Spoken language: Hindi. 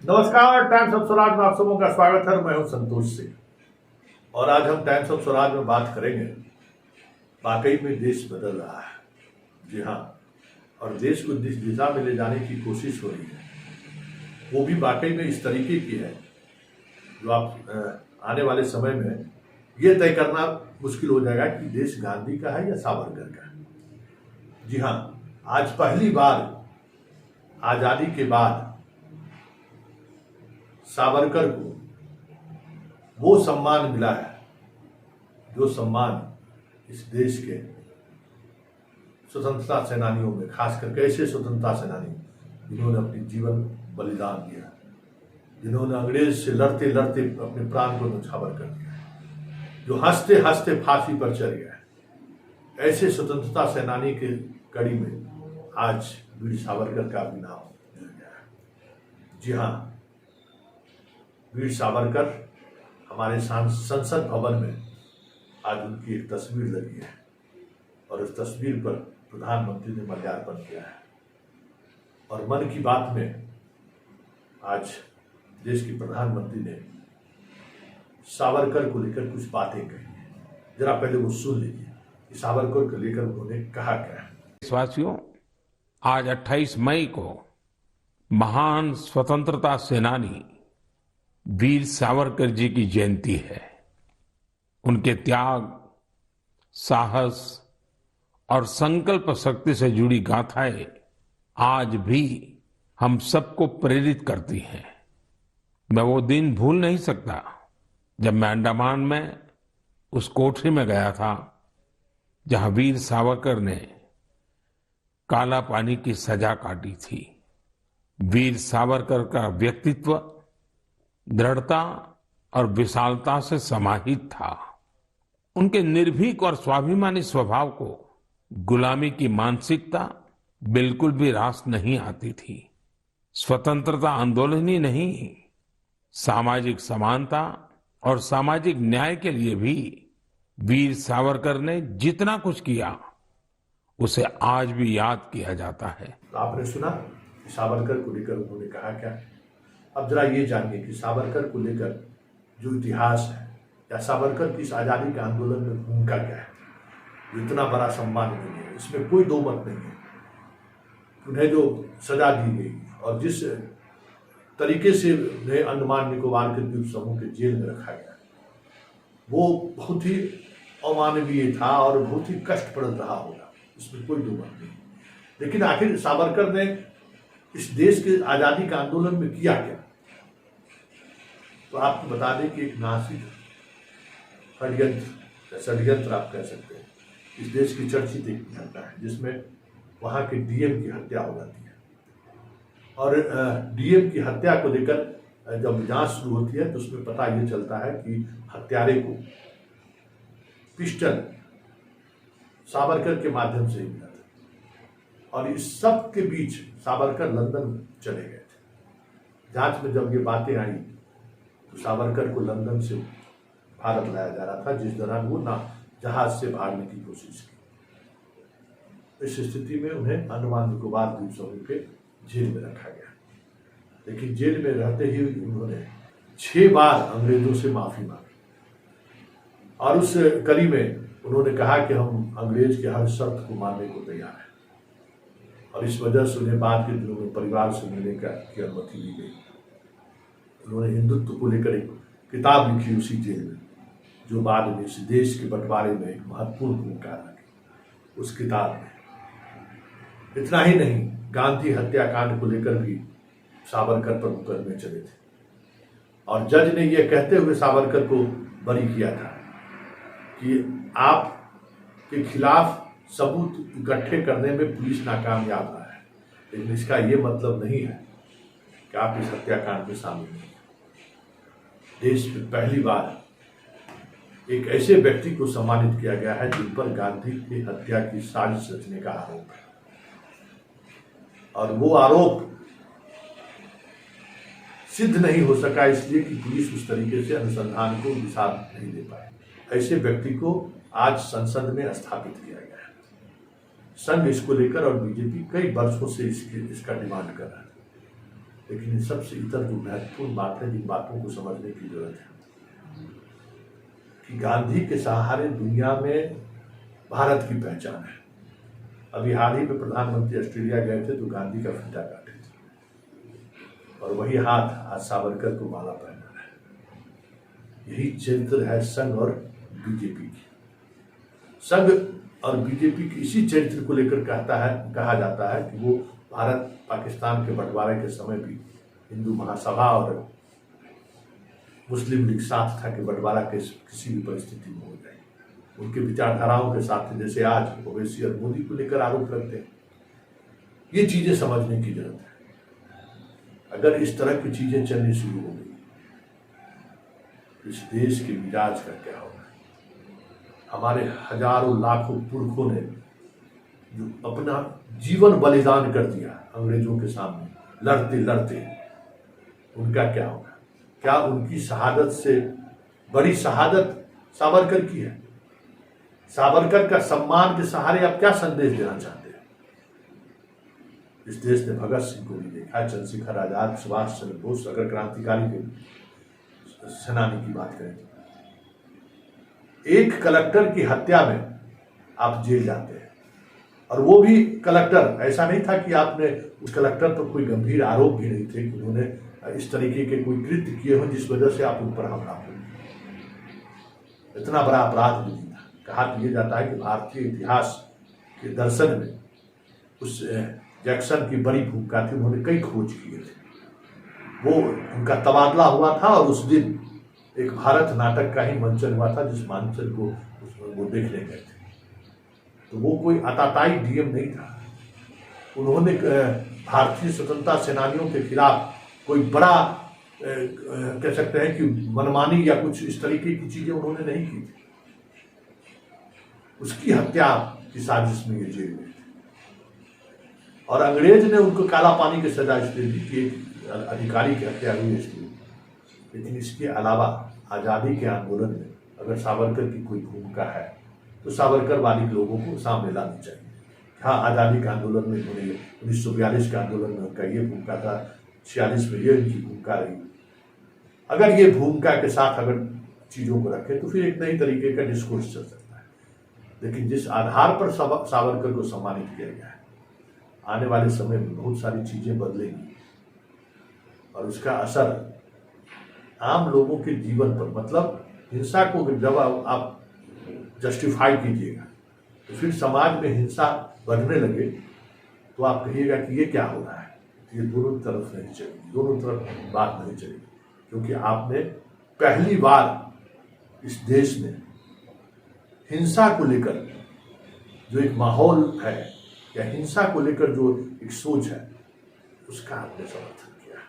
नमस्कार, टाइम्स ऑफ स्वराज में आप सबों का स्वागत है। मैं हूं संतोष सिंह और आज हम टाइम्स ऑफ स्वराज में बात करेंगे। वाकई में देश बदल रहा है, जी हाँ, और देश को जिस दिशा में ले जाने की कोशिश हो रही है वो भी वाकई में इस तरीके की है जो आप आने वाले समय में ये तय करना मुश्किल हो जाएगा कि देश गांधी का है या सावरकर का है। जी हाँ, आज पहली बार आजादी के बाद सावरकर को वो सम्मान मिला है जो सम्मान इस देश के स्वतंत्रता सेनानियों में, खास करके ऐसे स्वतंत्रता सेनानी जिन्होंने अपनी जीवन बलिदान दिया, जिन्होंने अंग्रेज से लड़ते लड़ते अपने प्राण को न्यौछावर कर दिया, जो हंसते हंसते फांसी पर चढ़ गया, ऐसे स्वतंत्रता सेनानी के कड़ी में आज वीर सावरकर का भी नाम जुड़ गया है। जी हाँ, वीर सावरकर हमारे संसद भवन में आज उनकी एक तस्वीर लगी है और उस तस्वीर पर प्रधानमंत्री ने माल्यार्पण किया है। और मन की बात में आज देश के प्रधानमंत्री ने सावरकर को लेकर कुछ बातें कही हैं। जरा पहले वो सुन लीजिए कि सावरकर को लेकर उन्होंने कहा क्या है। देशवासियों, आज 28 मई को महान स्वतंत्रता सेनानी वीर सावरकर जी की जयंती है। उनके त्याग, साहस और संकल्प शक्ति से जुड़ी गाथाएं आज भी हम सबको प्रेरित करती हैं। मैं वो दिन भूल नहीं सकता जब मैं अंडमान में उस कोठरी में गया था जहां वीर सावरकर ने काला पानी की सजा काटी थी। वीर सावरकर का व्यक्तित्व दृढ़ता और विशालता से समाहित था। उनके निर्भीक और स्वाभिमानी स्वभाव को गुलामी की मानसिकता बिल्कुल भी रास नहीं आती थी। स्वतंत्रता आंदोलन ही नहीं, सामाजिक समानता और सामाजिक न्याय के लिए भी वीर सावरकर ने जितना कुछ किया उसे आज भी याद किया जाता है। आपने सुना कि सावरकर को लेकर उन्होंने कहा क्या। अब जरा ये जानिए कि सावरकर को लेकर जो इतिहास है या सावरकर की इस आजादी के आंदोलन में भूमिका क्या है, जो इतना बड़ा सम्मान नहीं है, इसमें कोई दो मत नहीं है। उन्हें जो सजा दी गई और जिस तरीके से उन्हें अंडमान निकोबार के द्वीप समूह के जेल में रखा गया वो बहुत ही अमानवीय था और बहुत ही कष्टप्रद रहा होगा, इसमें कोई दो मत नहीं। लेकिन आखिर सावरकर ने इस देश के आजादी का आंदोलन में किया क्या, तो आपको बता दें कि एक नासिक षड्यंत्र आप कह सकते हैं, इस देश की चर्चित एक घटना है जिसमें वहाँ के डीएम की हत्या हो जाती है। और डीएम की हत्या को लेकर जब जांच शुरू होती है तो उसमें पता ये चलता है कि हत्यारे को पिस्टल सावरकर के माध्यम से ही मिला था। और इस सब के बीच सावरकर लंदन चले गए थे। जांच में जब ये बातें आई तो सावरकर को लंदन से भारत लाया जा रहा था, जिस दौरान वो ना जहाज से भागने की कोशिश की। इस स्थिति में उन्हें अंडमान निकोबार द्वीप समूह के जेल में रखा गया। लेकिन जेल में रहते ही उन्होंने 6 बार अंग्रेजों से माफी मांगी और उस कड़ी में उन्होंने कहा कि हम अंग्रेज के हर शर्त को मानने को तैयार हैं। और इस वजह से उन्हें बाद के दिनों में परिवार से मिलने की अनुमति दी गई। उन्होंने हिंदुत्व को लेकर एक किताब लिखी उसी जेल में, जो बाद में इस देश के बंटवारे में एक महत्वपूर्ण भूमिका रखी उस किताब में। इतना ही नहीं, गांधी हत्याकांड को लेकर भी सावरकर पर मुकदमे चले थे और जज ने यह कहते हुए सावरकर को बरी किया था कि आपके खिलाफ सबूत इकट्ठे करने में पुलिस नाकामयाब रहा है, लेकिन इसका ये मतलब नहीं है कि आप इस हत्याकांड में शामिल नहीं। देश में पहली बार एक ऐसे व्यक्ति को सम्मानित किया गया है जिन पर गांधी की हत्या की साजिश रचने का आरोप है और वो आरोप सिद्ध नहीं हो सका इसलिए कि पुलिस उस तरीके से अनुसंधान को दिशा नहीं दे पाए। ऐसे व्यक्ति को आज संसद में स्थापित किया गया है। संघ इसको लेकर और बीजेपी कई वर्षों से इसका डिमांड कर रहा है। लेकिन इन सबसे इतर जो महत्वपूर्ण बात है, जिन बातों को समझने की जरूरत है कि गांधी के सहारे दुनिया में भारत की पहचान है। अभी हाल ही में प्रधानमंत्री ऑस्ट्रेलिया गए थे तो गांधी का फीता काटे थे और वही हाथ आज सावरकर को माला पहना है। यही चरित्र है संघ और बीजेपी की। संघ और बीजेपी की इसी चरित्र को लेकर कहा जाता है कि वो भारत पाकिस्तान के बंटवारे के समय भी हिंदू महासभा और मुस्लिम लीग साथ था कि बंटवारा किसी भी परिस्थिति में हो जाए। उनके विचारधाराओं के साथ, जैसे आज ओवैसी और मोदी को लेकर आरोप लगते हैं, ये चीजें समझने की जरूरत है। अगर इस तरह की चीजें चलनी शुरू हो गई तो इस देश के मिजाज का क्या होगा। हमारे हजारों लाखों पुरखों ने जो अपना जीवन बलिदान कर दिया अंग्रेजों के सामने लड़ते लड़ते, उनका क्या होगा। क्या उनकी शहादत से बड़ी शहादत सावरकर की है। सावरकर का सम्मान के सहारे आप क्या संदेश देना चाहते हैं। इस देश ने भगत सिंह को भी देखा, चंद्रशेखर आजाद, सुभाष चंद्र बोस, अगर क्रांतिकारी के सेनानी की बात करें, एक कलेक्टर की हत्या में आप जेल जाते हैं और वो भी कलेक्टर, ऐसा नहीं था कि आपने उस कलेक्टर पर कोई गंभीर आरोप भी नहीं थे कि उन्होंने इस तरीके के कोई कृत्य किए हो जिस वजह से आप उन पर हमला हो। इतना बड़ा अपराध भी नहीं था। कहा यह जाता है कि भारतीय इतिहास के दर्शन में उस जैक्सन की बड़ी भूमिका थी। उन्होंने कई खोज किए थे। वो उनका तबादला हुआ था और उस दिन एक भारत नाटक का ही मंचन हुआ था जिस मंचन को वो देखने गए थे। तो वो कोई आताताई डीएम नहीं था। उन्होंने भारतीय स्वतंत्रता सेनानियों के खिलाफ कोई बड़ा कह सकते हैं कि मनमानी या कुछ इस तरीके की चीजें उन्होंने नहीं की थी। उसकी हत्या की साजिश में ये जेल में थे और अंग्रेज ने उनको काला पानी की सजा इसलिए दी कि एक अधिकारी की हत्या हुई इसलिए। लेकिन इसके अलावा आज़ादी के आंदोलन में अगर सावरकर की कोई भूमिका है तो सावरकर वाली लोगों को सामने लानी चाहिए। हाँ, आज़ादी के आंदोलन में उन्होंने 1942 के आंदोलन में उनका ये भूमिका था, 46 में ये उनकी भूमिका रही। अगर ये भूमिका के साथ अगर चीज़ों को रखें तो फिर एक नई तरीके का डिस्कोर्स चल सकता है। लेकिन जिस आधार पर सावरकर को सम्मानित किया गया है, आने वाले समय में बहुत सारी चीज़ें बदलेंगी और उसका असर आम लोगों के जीवन पर, मतलब हिंसा को जब आप जस्टिफाई कीजिएगा तो फिर समाज में हिंसा बढ़ने लगे तो आप कहिएगा कि ये क्या हो रहा है। ये दोनों तरफ नहीं चलेगी, दोनों तरफ बात नहीं चलेगी। क्योंकि आपने पहली बार इस देश में हिंसा को लेकर जो एक माहौल है या हिंसा को लेकर जो एक सोच है उसका आपने समर्थन